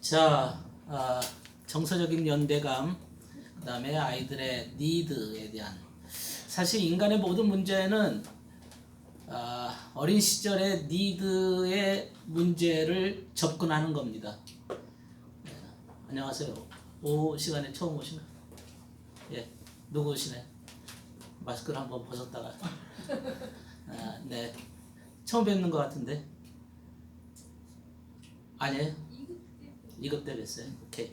자, 정서적인 연대감, 그 다음에 아이들의 니드에 대한, 사실 인간의 모든 문제는 어린 시절의 니드의 문제를 접근하는 겁니다. 네, 안녕하세요. 오후 시간에 처음 오시네. 예, 누구 오시네? 마스크를 한번 벗었다가. 네, 처음 뵙는 것 같은데. 아니에요? 2급 때 뵀어요. 오케이.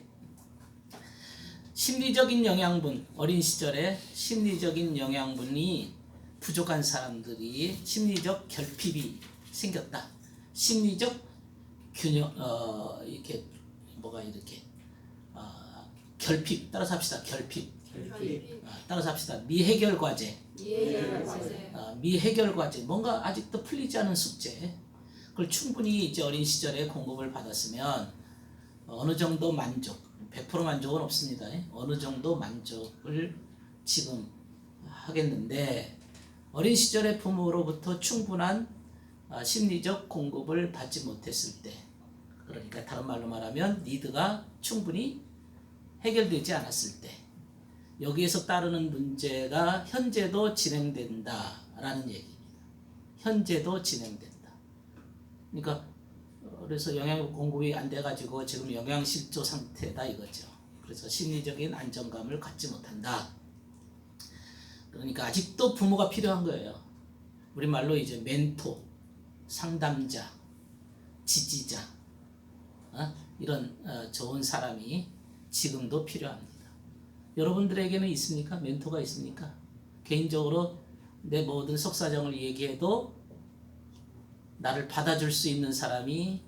심리적인 영양분, 어린 시절에 심리적인 영양분이 부족한 사람들이 심리적 결핍이 생겼다. 심리적 균형, 이렇게 뭐가 이렇게 결핍, 따라서 합시다. 결핍. 따라서 합시다. 미해결 과제. 미해결 과제. 뭔가 아직도 풀리지 않은 숙제. 그걸 충분히 이제 어린 시절에 공급을 받았으면 어느 정도 만족, 100% 만족은 없습니다. 어느 정도 만족을 지금 하겠는데, 어린 시절의 부모로부터 충분한 심리적 공급을 받지 못했을 때, 그러니까 다른 말로 말하면 니드가 충분히 해결되지 않았을 때, 여기에서 따르는 문제가 현재도 진행된다라는 얘기입니다. 현재도 진행된다. 그러니까 그래서 영양 공급이 안 돼가지고 지금 영양실조 상태다 이거죠. 그래서 심리적인 안정감을 갖지 못한다. 그러니까 아직도 부모가 필요한 거예요. 우리말로 이제 멘토, 상담자, 지지자, 이런 좋은 사람이 지금도 필요합니다. 여러분들에게는 있습니까? 멘토가 있습니까? 개인적으로 내 모든 속사정을 얘기해도 나를 받아줄 수 있는 사람이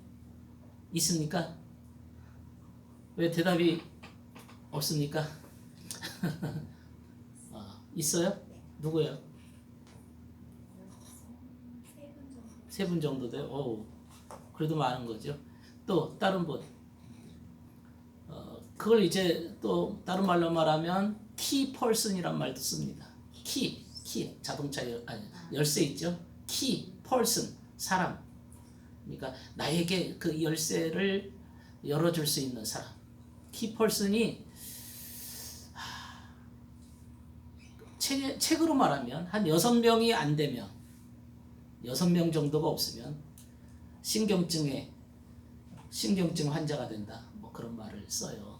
있습니까? 왜 대답이 없습니까? 있어요? 누구요? 3분 정도 돼요? 오, 그래도 많은 거죠. 또 다른 분, 그걸 이제 또 다른 말로 말하면 키 펄슨이란 말도 씁니다. 키 자동차 열쇠 있죠? 키 펄슨, 사람. 그러니까 나에게 그 열쇠를 열어줄 수 있는 사람. 키펄슨이 책으로 말하면 한 6명이 안 되면, 6명 정도가 없으면 신경증 환자가 된다. 뭐 그런 말을 써요.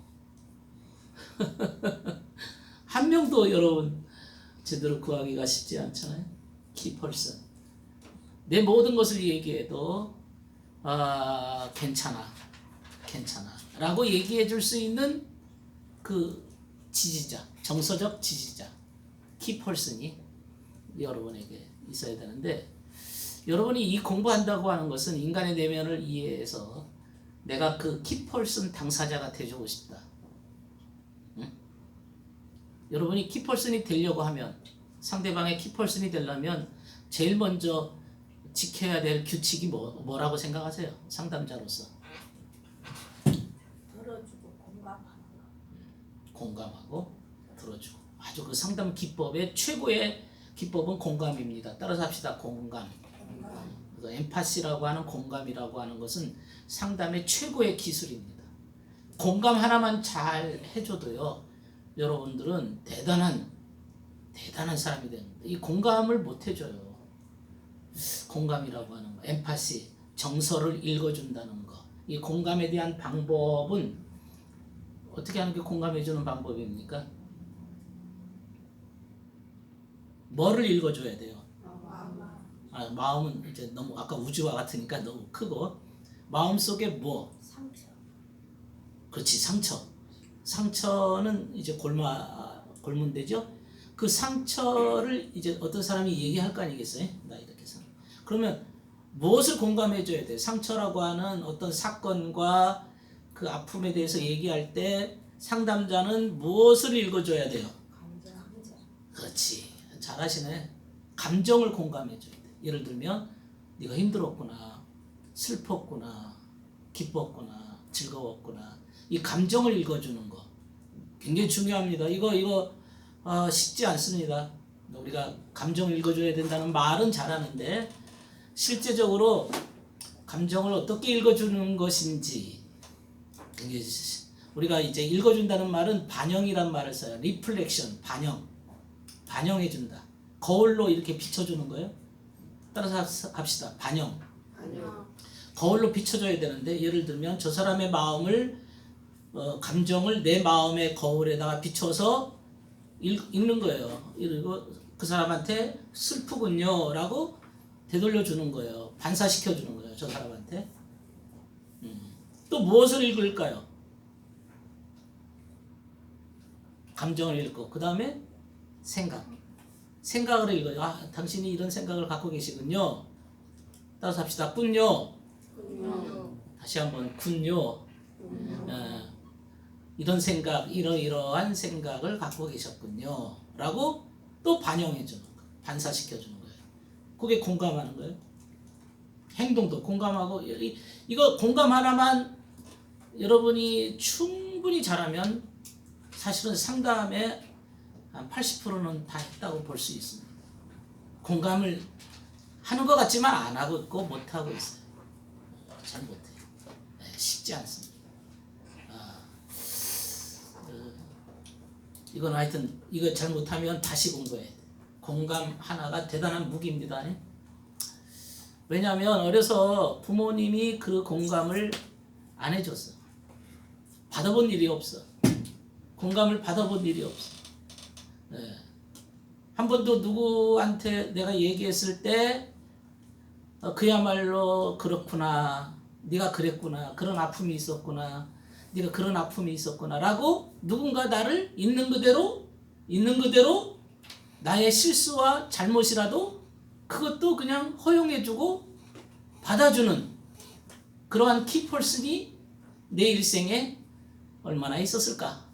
한 명도 여러분 제대로 구하기가 쉽지 않잖아요. 키펄슨. 내 모든 것을 얘기해도 괜찮아 라고 얘기해 줄 수 있는 그 지지자, 정서적 지지자, 키펄슨이 여러분에게 있어야 되는데, 여러분이 이 공부한다고 하는 것은 인간의 내면을 이해해서 내가 그 키펄슨 당사자가 되주고 싶다. 응? 여러분이 키펄슨이 되려고 하면, 상대방의 키펄슨이 되려면 제일 먼저 지켜야 될 규칙이 뭐라고 생각하세요? 상담자로서. 들어주고 공감하는 거. 공감하고 들어주고. 아주 그 상담 기법의 최고의 기법은 공감입니다. 따라서 합시다. 공감. 그래서 엠파시라고 하는 공감이라고 하는 것은 상담의 최고의 기술입니다. 공감 하나만 잘 해줘도요, 여러분들은 대단한 사람이 됩니다. 이 공감을 못 해줘요. 공감이라고 하는 거, 엠파시, 정서를 읽어준다는 거. 이 공감에 대한 방법은 어떻게 하는 게 공감해주는 방법입니까? 뭐를 읽어줘야 돼요? 마음은 이제 너무 아까 우주와 같으니까 너무 크고, 마음 속에 뭐? 상처. 그렇지, 상처. 상처는 이제 골면 되죠. 그 상처를 이제 어떤 사람이 얘기할 거 아니겠어요? 나 이렇게 해서. 그러면 무엇을 공감해 줘야 돼? 상처라고 하는 어떤 사건과 그 아픔에 대해서 얘기할 때 상담자는 무엇을 읽어줘야 돼요? 감정. 그렇지, 잘하시네. 감정을 공감해 줘야 돼. 예를 들면 네가 힘들었구나, 슬펐구나, 기뻤구나, 즐거웠구나, 이 감정을 읽어주는 거 굉장히 중요합니다. 이거 쉽지 않습니다. 우리가 감정을 읽어줘야 된다는 말은 잘하는데, 실제적으로 감정을 어떻게 읽어주는 것인지, 이게 우리가 이제 읽어준다는 말은 반영이란 말을 써요. 리플렉션, 반영해준다. 거울로 이렇게 비춰주는 거예요. 따라서 합시다. 반영. 아니요. 거울로 비춰줘야 되는데 예를 들면 저 사람의 마음을 감정을 내 마음의 거울에다가 비춰서 읽는 거예요. 그리고 그 사람한테 슬프군요 라고 되돌려 주는 거예요. 반사시켜 주는 거예요. 저 사람한테. 또 무엇을 읽을까요? 감정을 읽고 그 다음에 생각을 읽어요. 아, 당신이 이런 생각을 갖고 계시군요. 따라서 합시다. 군요. 다시 한번 군요. 이런 생각, 이러이러한 생각을 갖고 계셨군요. 라고 또 반영해 주는 거예요. 반사시켜 주는 거예요. 그게 공감하는 거예요. 행동도 공감하고 이거 공감 하나만 여러분이 충분히 잘하면 사실은 상담의 한 80%는 다 했다고 볼 수 있습니다. 공감을 하는 것 같지만 안 하고 있고 못 하고 있어요. 잘 못해요. 네, 쉽지 않습니다. 이건 하여튼 이거 잘못하면 다시 공부해야 돼. 공감 하나가 대단한 무기입니다. 왜냐하면 어려서 부모님이 그 공감을 안 해줬어. 받아본 일이 없어. 공감을 받아본 일이 없어. 네. 한 번도 누구한테 내가 얘기했을 때 그야말로 그렇구나, 네가 그랬구나, 그런 아픔이 있었구나, 네가 그런 아픔이 있었구나 라고 누군가 나를 있는 그대로 나의 실수와 잘못이라도 그것도 그냥 허용해주고 받아주는 그러한 키퍼슨이 내 일생에 얼마나 있었을까.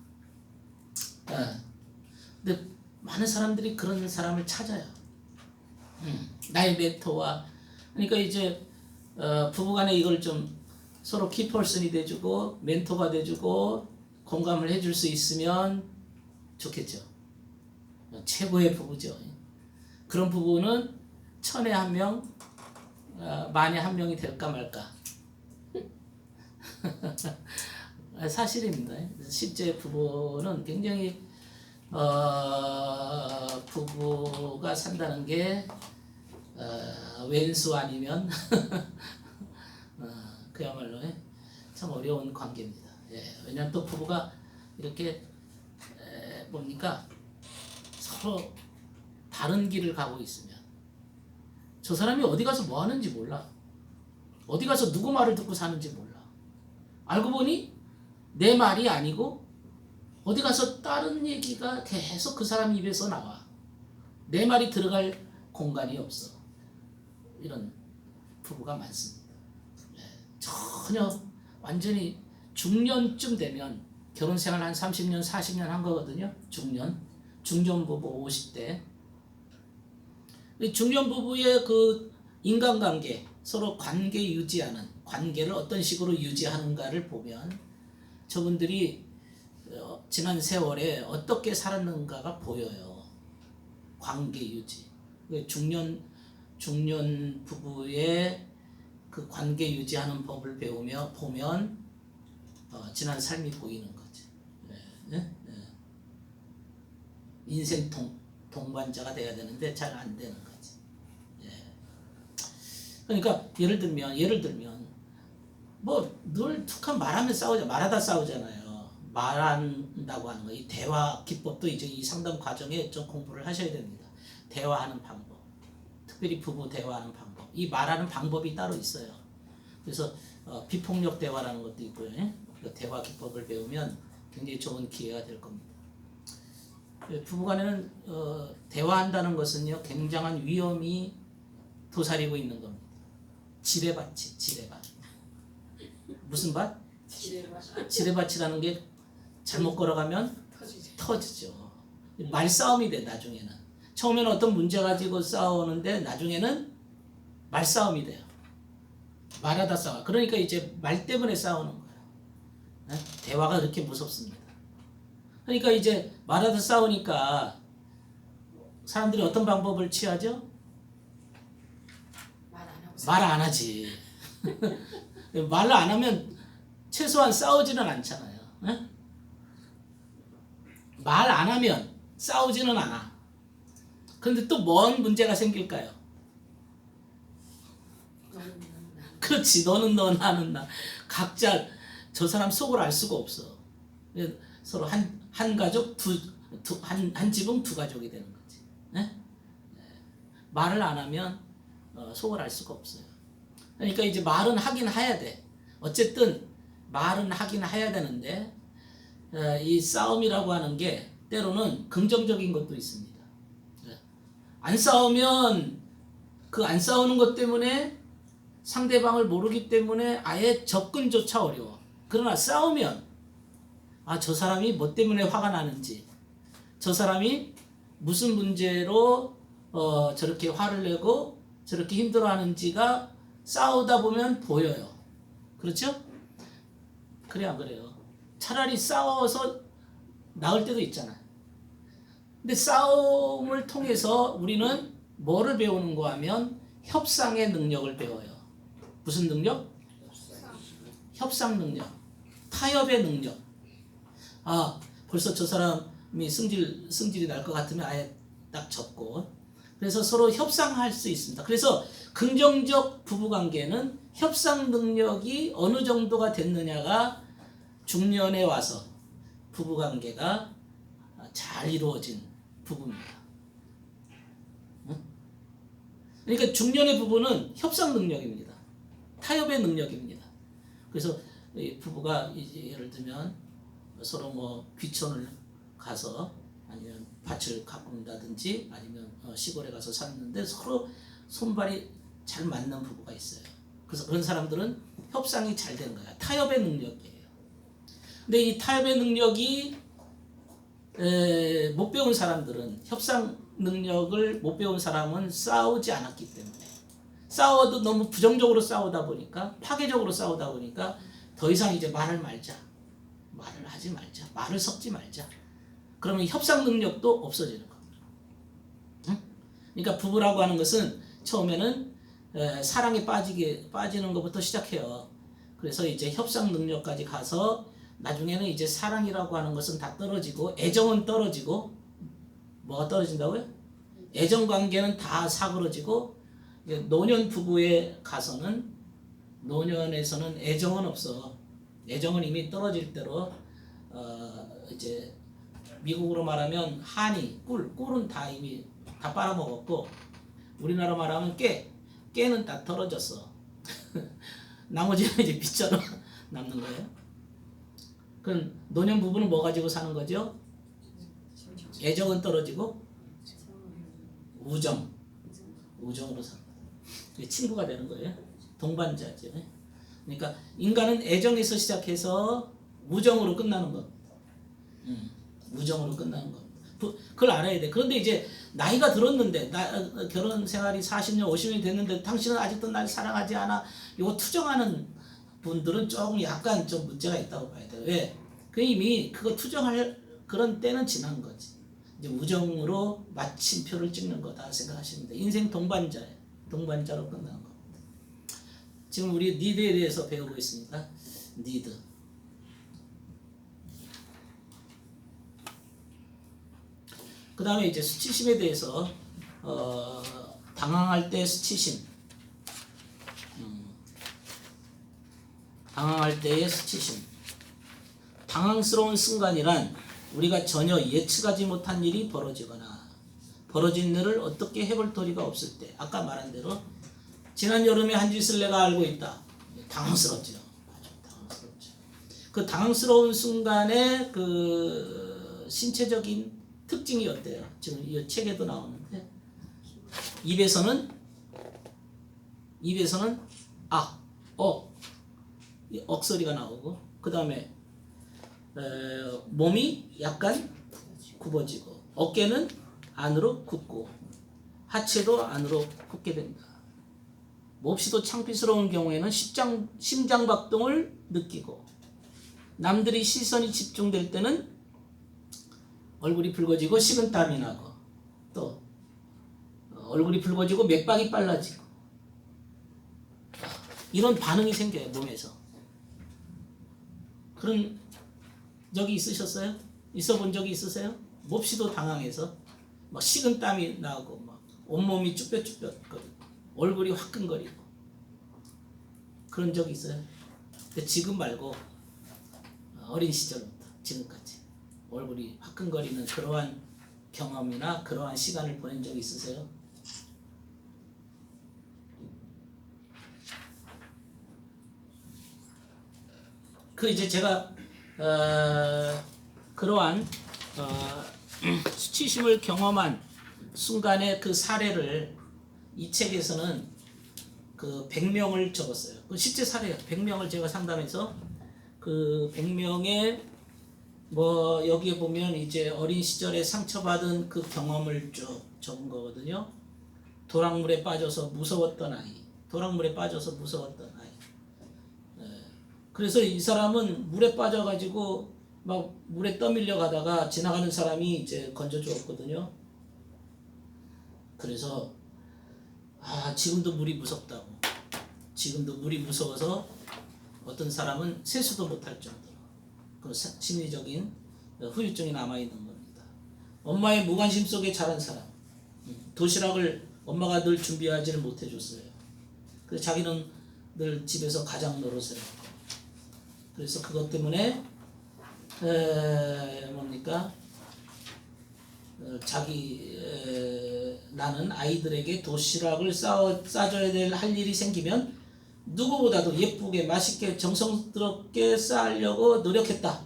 근데 많은 사람들이 그런 사람을 찾아요. 나의 멘토와 그러니까 이제 부부간에 이걸 좀 서로 키퍼슨이 돼주고 멘토가 돼주고 공감을 해줄 수 있으면 좋겠죠. 최고의 부부죠. 그런 부부는 천에 한 명, 만에 한 명이 될까 말까. 사실입니다. 실제 부부는 굉장히 부부가 산다는 게 왼수 아니면 그야말로 참 어려운 관계입니다. 왜냐하면 또 부부가 이렇게 뭡니까 서로 다른 길을 가고 있으면 저 사람이 어디 가서 뭐 하는지 몰라. 어디 가서 누구 말을 듣고 사는지 몰라. 알고 보니 내 말이 아니고 어디 가서 다른 얘기가 계속 그 사람 입에서 나와. 내 말이 들어갈 공간이 없어. 이런 부부가 많습니다. 전혀 완전히 중년쯤 되면 결혼 생활 한 30년, 40년 한 거거든요. 중년 부부 50대. 중년 부부의 그 인간관계, 서로 관계 유지하는, 관계를 어떤 식으로 유지하는가를 보면 저분들이 지난 세월에 어떻게 살았는가가 보여요. 관계 유지. 중년 부부의 그 관계 유지하는 법을 보면 지난 삶이 보이는 거죠. 인생 동반자가 돼야 되는데 잘 안 되는 거지. 그러니까 예를 들면 뭐 늘 툭한 말하다 싸우잖아요. 말한다고 하는 거, 이 대화 기법도 이제 이 상담 과정에 좀 공부를 하셔야 됩니다. 대화하는 방법, 특별히 부부 대화하는 방법, 이 말하는 방법이 따로 있어요. 그래서 비폭력 대화라는 것도 있고요. 그 대화 기법을 배우면 굉장히 좋은 기회가 될 겁니다. 부부간에는 대화한다는 것은요 굉장한 위험이 도사리고 있는 겁니다. 지뢰밭. 무슨 밭? 지뢰밭이라는 게 잘못 걸어가면 터지죠. 말싸움이 돼 나중에는. 처음에는 어떤 문제 가지고 싸우는데 나중에는 말싸움이 돼요. 말하다 싸워. 그러니까 이제 말 때문에 싸우는 거예요. 대화가 그렇게 무섭습니다. 그러니까 이제 말하다 싸우니까 사람들이 어떤 방법을 취하죠? 말 안 하지. 말을 안 하면 최소한 싸우지는 않잖아요. 말 안 하면 싸우지는 않아. 그런데 또 뭔 문제가 생길까요? 그렇지. 너는 너 나는 나. 각자 저 사람 속을 알 수가 없어. 서로 한 가족 한 지붕 두 가족이 되는 거지. 말을 안 하면 속을 알 수가 없어요. 그러니까 이제 말은 하긴 해야 돼. 어쨌든 말은 하긴 해야 되는데 이 싸움이라고 하는 게 때로는 긍정적인 것도 있습니다. 안 싸우면 그 안 싸우는 것 때문에 상대방을 모르기 때문에 아예 접근조차 어려워. 그러나 싸우면 저 사람이 뭐 때문에 화가 나는지, 저 사람이 무슨 문제로 저렇게 화를 내고 저렇게 힘들어하는지가 싸우다 보면 보여요. 그렇죠? 그래 안 그래요? 차라리 싸워서 나을 때도 있잖아. 근데 싸움을 통해서 우리는 뭐를 배우는가 하면 협상의 능력을 배워요. 무슨 능력? 협상 능력. 타협의 능력. 벌써 저 사람이 승질이 날 것 같으면 아예 딱 접고. 그래서 서로 협상할 수 있습니다. 그래서 긍정적 부부관계는 협상 능력이 어느 정도가 됐느냐가 중년에 와서 부부관계가 잘 이루어진 부부입니다. 그러니까 중년의 부부는 협상 능력입니다. 타협의 능력입니다. 그래서 부부가 이제 예를 들면 서로 뭐 귀촌을 가서 아니면 밭을 가꾼다든지 아니면 시골에 가서 샀는데 서로 손발이 잘 맞는 부부가 있어요. 그래서 그런 사람들은 협상이 잘 되는 거야. 타협의 능력이에요. 근데 이 타협의 능력이 못 배운 사람들은, 협상 능력을 못 배운 사람은 싸우지 않았기 때문에, 싸워도 너무 부정적으로 싸우다 보니까, 파괴적으로 싸우다 보니까 더 이상 이제 말을 말자, 말을 하지 말자, 말을 섞지 말자. 그러면 협상 능력도 없어지는 겁니다. 그러니까 부부라고 하는 것은 처음에는 사랑에 빠지는 것부터 시작해요. 그래서 이제 협상 능력까지 가서 나중에는 이제 사랑이라고 하는 것은 다 떨어지고, 애정은 떨어지고, 뭐가 떨어진다고요? 애정 관계는 다 사그러지고, 노년 부부에 가서는, 노년에서는 애정은 없어. 애정은 이미 떨어질 대로 이제 미국으로 말하면 한이, 꿀은 다 이미 다 빨아먹었고, 우리나라 말하면 깨는 다 떨어졌어. 나머지는 이제 빗자루 남는 거예요. 그럼 노년 부부는 뭐 가지고 사는 거죠? 애정은 떨어지고 우정으로 사는 거예요. 친구가 되는 거예요. 동반자죠. 그러니까 인간은 애정에서 시작해서 우정으로 끝나는 것. 우정으로 끝나는 것. 그걸 알아야 돼. 그런데 이제 나이가 들었는데, 결혼 생활이 40년, 50년이 됐는데 당신은 아직도 날 사랑하지 않아. 이거 투정하는 분들은 조금 약간 좀 문제가 있다고 봐야 돼요. 왜? 이미 그거 투정할 그런 때는 지난 거지. 이제 우정으로 마침표를 찍는 거다 생각하시면 돼요. 인생 동반자로 끝나는 겁니다. 지금 우리 니드에 대해서 배우고 있으니까 니드. 그 다음에 이제 수치심에 대해서 당황할 때 수치심. 당황할 때의 수치심. 당황스러운 순간이란 우리가 전혀 예측하지 못한 일이 벌어지거나 벌어진 일을 어떻게 해볼 도리가 없을 때, 아까 말한 대로 지난 여름에 한 짓을 내가 알고 있다. 당황스럽죠. 맞아, 당황스럽죠. 그 당황스러운 순간에 그 신체적인 특징이 어때요? 지금 이 책에도 나오는데 입에서는 억소리가 나오고, 그 다음에 몸이 약간 굽어지고, 어깨는 안으로 굽고, 하체도 안으로 굽게 된다. 몹시도 창피스러운 경우에는 심장박동을 느끼고, 남들이 시선이 집중될 때는 얼굴이 붉어지고 식은땀이 나고, 또 얼굴이 붉어지고 맥박이 빨라지고, 이런 반응이 생겨요, 몸에서. 그런 적이 있으셨어요? 있어 본 적이 있으세요? 몹시도 당황해서 막 식은땀이 나고 막 온몸이 쭈뼛쭈뼛거리고 얼굴이 화끈거리고 그런 적이 있어요? 근데 지금 말고 어린 시절부터 지금까지 얼굴이 화끈거리는 그러한 경험이나 그러한 시간을 보낸 적이 있으세요? 그 이제 제가 그러한 수치심을 경험한 순간의 그 사례를 이 책에서는 그 100명을 적었어요. 그 실제 사례예요. 100명을 제가 상담해서 그 100명의 뭐 여기에 보면 이제 어린 시절에 상처받은 그 경험을 쭉 적은 거거든요. 도랑물에 빠져서 무서웠던 아이, 도랑물에 빠져서 무서웠던 아이. 그래서 이 사람은 물에 빠져가지고 막 물에 떠밀려 가다가 지나가는 사람이 이제 건져주었거든요. 그래서 지금도 물이 무섭다고, 지금도 물이 무서워서 어떤 사람은 세수도 못할 정도로 그 심리적인 후유증이 남아있는 겁니다. 엄마의 무관심 속에 자란 사람, 도시락을 엄마가 늘 준비하지를 못해줬어요. 그래서 자기는 늘 집에서 가장 노릇을 했고, 그래서 그것 때문에 나는 아이들에게 도시락을 싸줘야 될 할 일이 생기면 누구보다도 예쁘게 맛있게 정성스럽게 싸려고 노력했다.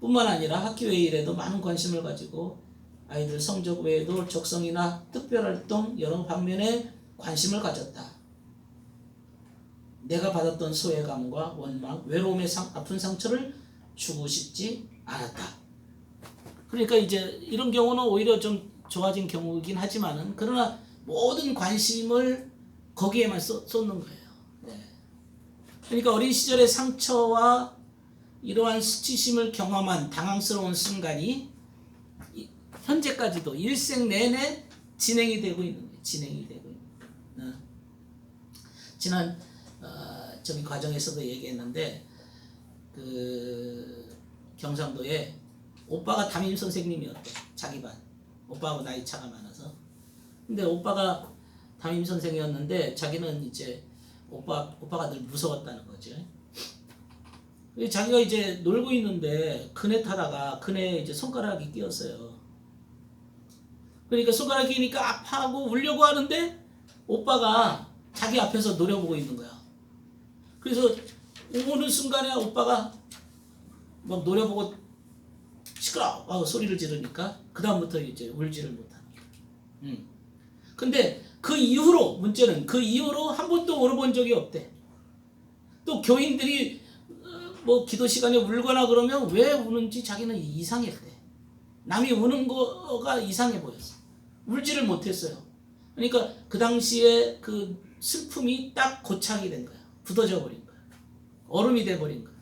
뿐만 아니라 학교 일에도 많은 관심을 가지고 아이들 성적 외에도 적성이나 특별활동 여러 방면에 관심을 가졌다. 내가 받았던 소외감과 원망, 외로움의 아픈 상처를 주고 싶지 않았다. 그러니까 이제 이런 경우는 오히려 좀 좋아진 경우이긴 하지만은 그러나 모든 관심을 거기에만 쏟는 거예요. 네. 그러니까 어린 시절의 상처와 이러한 수치심을 경험한 당황스러운 순간이 현재까지도 일생 내내 진행이 되고 있는 거예요. 진행이 되고 있는 거예요. 지난 저기 과정에서도 얘기했는데 그 경상도에 오빠가 담임 선생님이었대. 자기 반. 오빠하고 나이 차가 많아서. 근데 오빠가 담임 선생이었는데 자기는 이제 오빠가 늘 무서웠다는 거죠. 자기가 이제 놀고 있는데 그네 타다가 그네 이제 손가락이 끼었어요. 그러니까 손가락이 끼니까 아파하고 울려고 하는데 오빠가 자기 앞에서 노려보고 있는 거야. 그래서 오는 순간에 오빠가 막 노려보고 시끄러워 하고 소리를 지르니까 그 다음부터 이제 울지를 못하는 거야. 근데 그 이후로 문제는 그 이후로 한 번도 울어본 적이 없대. 또 교인들이 뭐 기도 시간에 울거나 그러면 왜 우는지 자기는 이상했대. 남이 우는 거가 이상해 보였어. 울지를 못했어요. 그러니까 그 당시에 그 슬픔이 딱 고착이 된 거야. 굳어져 버린 거야. 얼음이 돼 버린 거야.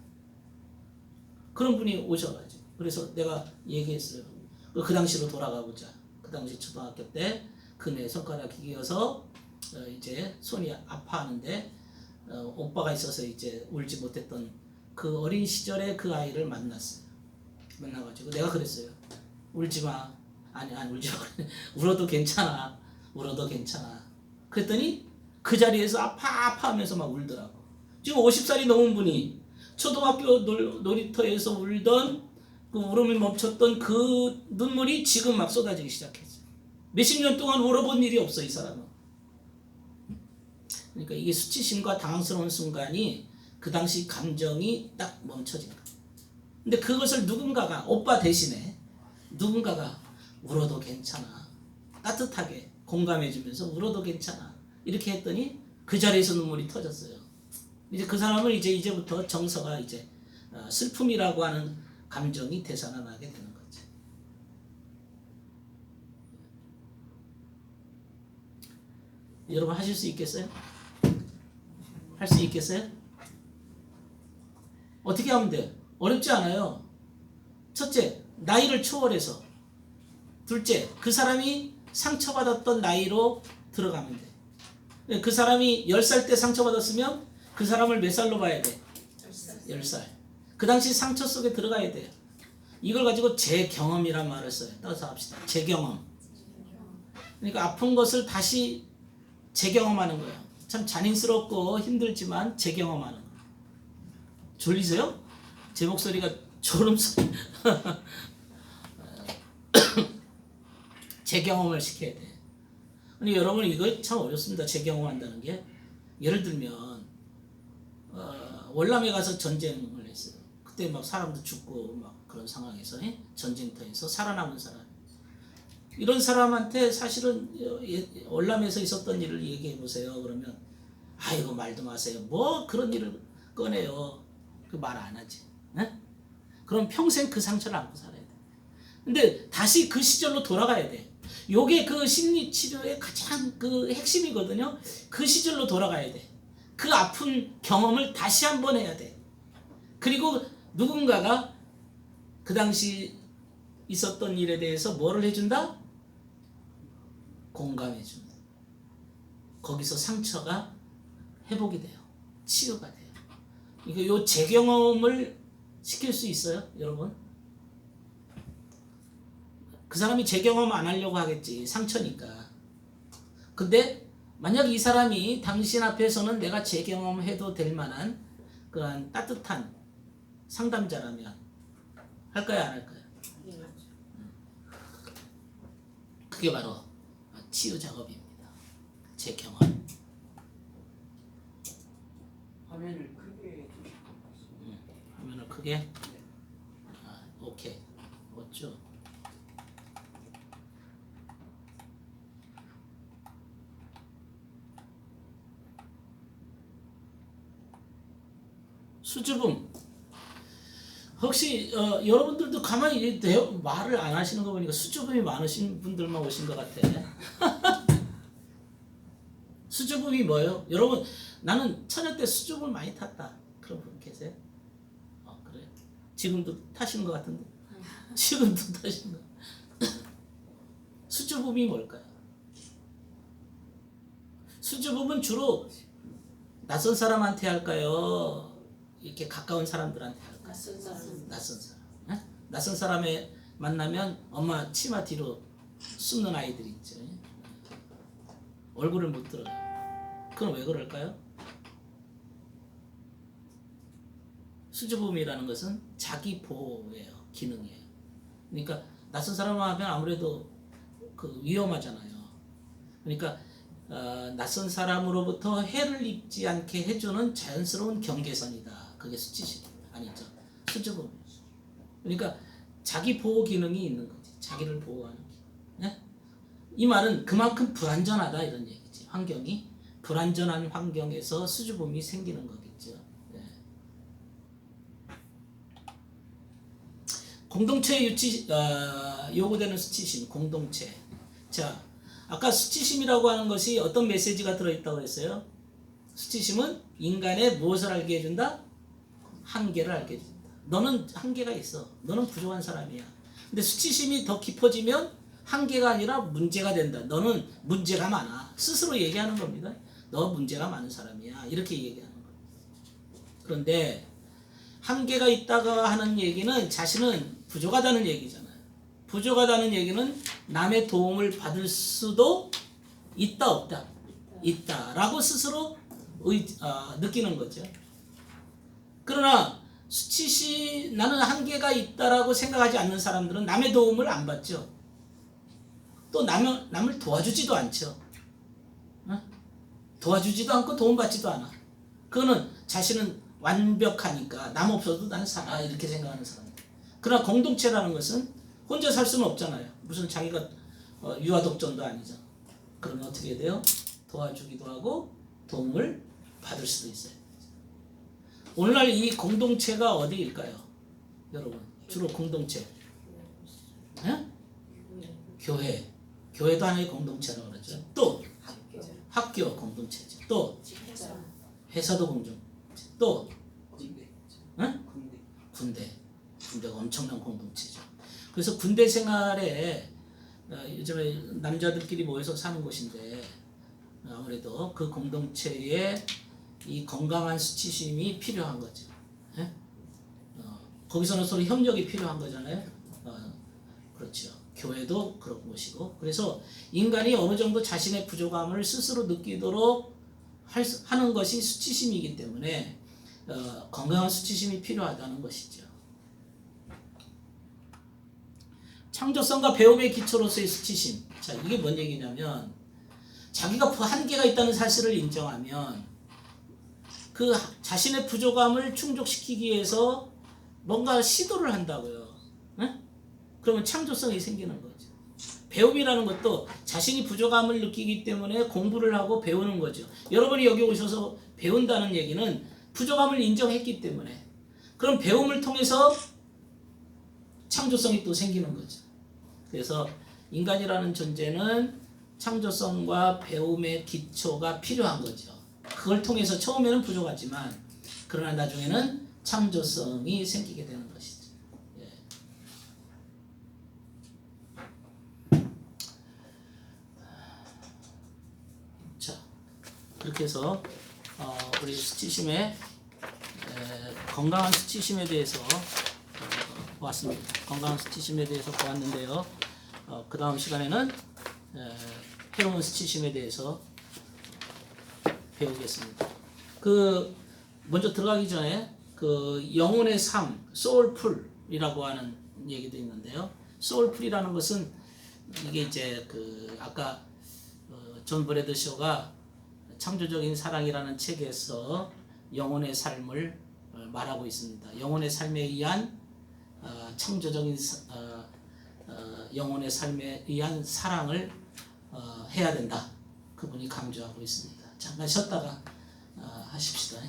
그런 분이 오셔가지고 그래서 내가 얘기했어요. 그 당시로 돌아가 보자. 그 당시 초등학교 때 그네 손가락이 끼어서 이제 손이 아파하는데 오빠가 있어서 이제 울지 못했던 그 어린 시절에 그 아이를 만났어요. 만나가지고 내가 그랬어요. 울지 마. 아니 울지 마. 울어도 괜찮아. 울어도 괜찮아. 그랬더니 그 자리에서 아파하면서 막 울더라고. 지금 50살이 넘은 분이 초등학교 놀이터에서 울던 그 울음이 멈췄던 그 눈물이 지금 막 쏟아지기 시작했어요. 몇십 년 동안 울어본 일이 없어 이 사람은. 그러니까 이게 수치심과 당황스러운 순간이 그 당시 감정이 딱 멈춰진 거예요. 근데 그것을 누군가가 오빠 대신에 누군가가 울어도 괜찮아. 따뜻하게 공감해주면서 울어도 괜찮아. 이렇게 했더니 그 자리에서 눈물이 터졌어요. 이제 그 사람은 이제부터 정서가 이제 슬픔이라고 하는 감정이 되살아나게 되는 거죠. 여러분 하실 수 있겠어요? 할 수 있겠어요? 어떻게 하면 돼요? 어렵지 않아요. 첫째, 나이를 초월해서. 둘째, 그 사람이 상처받았던 나이로 들어가면 돼. 그 사람이 10살 때 상처받았으면 그 사람을 몇 살로 봐야 돼? 10살. 그 당시 상처 속에 들어가야 돼요. 이걸 가지고 재경험이란 말을 써요. 따라서 합시다. 재경험. 그러니까 아픈 것을 다시 재경험하는 거예요. 참 잔인스럽고 힘들지만 재경험하는 거예요. 졸리세요? 제 목소리가 졸음소리. 재경험을 시켜야 돼. 근데 여러분 이거 참 어렵습니다. 재경험한다는 게. 예를 들면 월남에 가서 전쟁을 했어요. 그때 막 사람도 죽고 막 그런 상황에서 전쟁터에서 살아남은 사람. 이런 사람한테 사실은 월남에서 있었던 일을 얘기해 보세요. 그러면 아이고 말도 마세요. 뭐 그런 일을 꺼내요. 그 말 안 하지. 네? 그럼 평생 그 상처를 안고 살아야 돼. 근데 다시 그 시절로 돌아가야 돼. 요게 그 심리 치료의 가장 그 핵심이거든요. 그 시절로 돌아가야 돼. 그 아픈 경험을 다시 한번 해야 돼. 그리고 누군가가 그 당시 있었던 일에 대해서 뭐를 해준다? 공감해준다. 거기서 상처가 회복이 돼요. 치유가 돼요. 이거 요 재경험을 시킬 수 있어요, 여러분? 그 사람이 재경험 안 하려고 하겠지. 상처니까. 근데 만약 이 사람이 당신 앞에서는 내가 재경험해도 될 만한 그런 따뜻한 상담자라면 할까요, 안 할까요? 그게 바로 치유 작업입니다. 재경험. 화면을 크게 해주실 것 같습니다. 화면을 크게. 오케이. 멋져. 수줍음. 혹시 여러분들도 가만히 말을 안 하시는 거 보니까 수줍음이 많으신 분들만 오신 것 같아. 수줍음이 뭐예요? 여러분 나는 처녀 때 수줍음을 많이 탔다. 그런 분 계세요? 그래. 지금도 타시는 것 같은데. 지금도 타시는 거. 수줍음이 뭘까요? 수줍음은 주로 낯선 사람한테 할까요? 이렇게 가까운 사람들한테 할까요? 낯선 사람. 낯선 사람. 네? 낯선 사람에 만나면 엄마 치마 뒤로 숨는 아이들 있죠. 얼굴을 못 들어요. 그건 왜 그럴까요? 수줍음이라는 것은 자기 보호예요. 기능이에요. 그러니까 낯선 사람을 하면 아무래도 그 위험하잖아요. 그러니까 낯선 사람으로부터 해를 입지 않게 해주는 자연스러운 경계선이다. 그게 수치심 아니죠. 수줍음. 그러니까 자기 보호 기능이 있는 거지. 자기를 보호하는 기능. 네? 이 말은 그만큼 불안전하다 이런 얘기지. 환경이 불안전한 환경에서 수줍음이 생기는 거겠죠. 네. 공동체 요구되는 수치심. 공동체. 자, 아까 수치심이라고 하는 것이 어떤 메시지가 들어있다고 했어요? 수치심은 인간의 무엇을 알게 해준다? 한계를 알게 해준다. 너는 한계가 있어. 너는 부족한 사람이야. 근데 수치심이 더 깊어지면 한계가 아니라 문제가 된다. 너는 문제가 많아. 스스로 얘기하는 겁니다. 너 문제가 많은 사람이야. 이렇게 얘기하는 거예요. 그런데 한계가 있다고 하는 얘기는 자신은 부족하다는 얘기잖아요. 부족하다는 얘기는 남의 도움을 받을 수도 있다 없다? 있다라고 스스로 느끼는 거죠. 그러나 수치심 나는 한계가 있다라고 생각하지 않는 사람들은 남의 도움을 안 받죠. 또 남을 도와주지도 않죠. 도와주지도 않고 도움받지도 않아. 그거는 자신은 완벽하니까 남 없어도 나는 살아 이렇게 생각하는 사람들. 그러나 공동체라는 것은 혼자 살 수는 없잖아요. 무슨 자기가 유아독존도 아니죠. 그러면 어떻게 돼요? 도와주기도 하고 도움을 받을 수도 있어요. 오늘날 이 공동체가 어디일까요? 여러분 주로 공동체. 네? 교회. 교회도 하나의 공동체라고 그러죠. 또 학교 공동체죠. 또 회사도 공동체. 또 군대가 엄청난 공동체죠. 그래서 군대 생활에 요즘에 남자들끼리 모여서 사는 곳인데 아무래도 그 공동체에 이 건강한 수치심이 필요한 거죠. 예? 거기서는 서로 협력이 필요한 거잖아요. 그렇죠. 교회도 그런 것이고. 그래서 인간이 어느 정도 자신의 부족함을 스스로 느끼도록 하는 것이 수치심이기 때문에 건강한 수치심이 필요하다는 것이죠. 창조성과 배움의 기초로서의 수치심. 자, 이게 뭔 얘기냐면 자기가 한계가 있다는 사실을 인정하면 그 자신의 부족함을 충족시키기 위해서 뭔가 시도를 한다고요. 응? 그러면 창조성이 생기는 거죠. 배움이라는 것도 자신이 부족함을 느끼기 때문에 공부를 하고 배우는 거죠. 여러분이 여기 오셔서 배운다는 얘기는 부족함을 인정했기 때문에, 그럼 배움을 통해서 창조성이 또 생기는 거죠. 그래서 인간이라는 존재는 창조성과 배움의 기초가 필요한 거죠. 그걸 통해서 처음에는 부족하지만 그러나 나중에는 창조성이 생기게 되는 것이죠. 예. 자, 그렇게 해서 우리 수치심의 건강한 수치심에 대해서 보았습니다. 건강한 수치심에 대해서 보았는데요. 그 다음 시간에는 해로운 수치심에 대해서 배우겠습니다. 먼저 들어가기 전에 영혼의 삶, 소울풀이라고 하는 얘기도 있는데요. 소울풀이라는 것은 이게 이제 아까 존 브래드쇼가 창조적인 사랑이라는 책에서 영혼의 삶을 말하고 있습니다. 영혼의 삶에 의한 창조적인 영혼의 삶에 의한 사랑을 해야 된다. 그분이 강조하고 있습니다. 잠깐 쉬었다가 하십시다.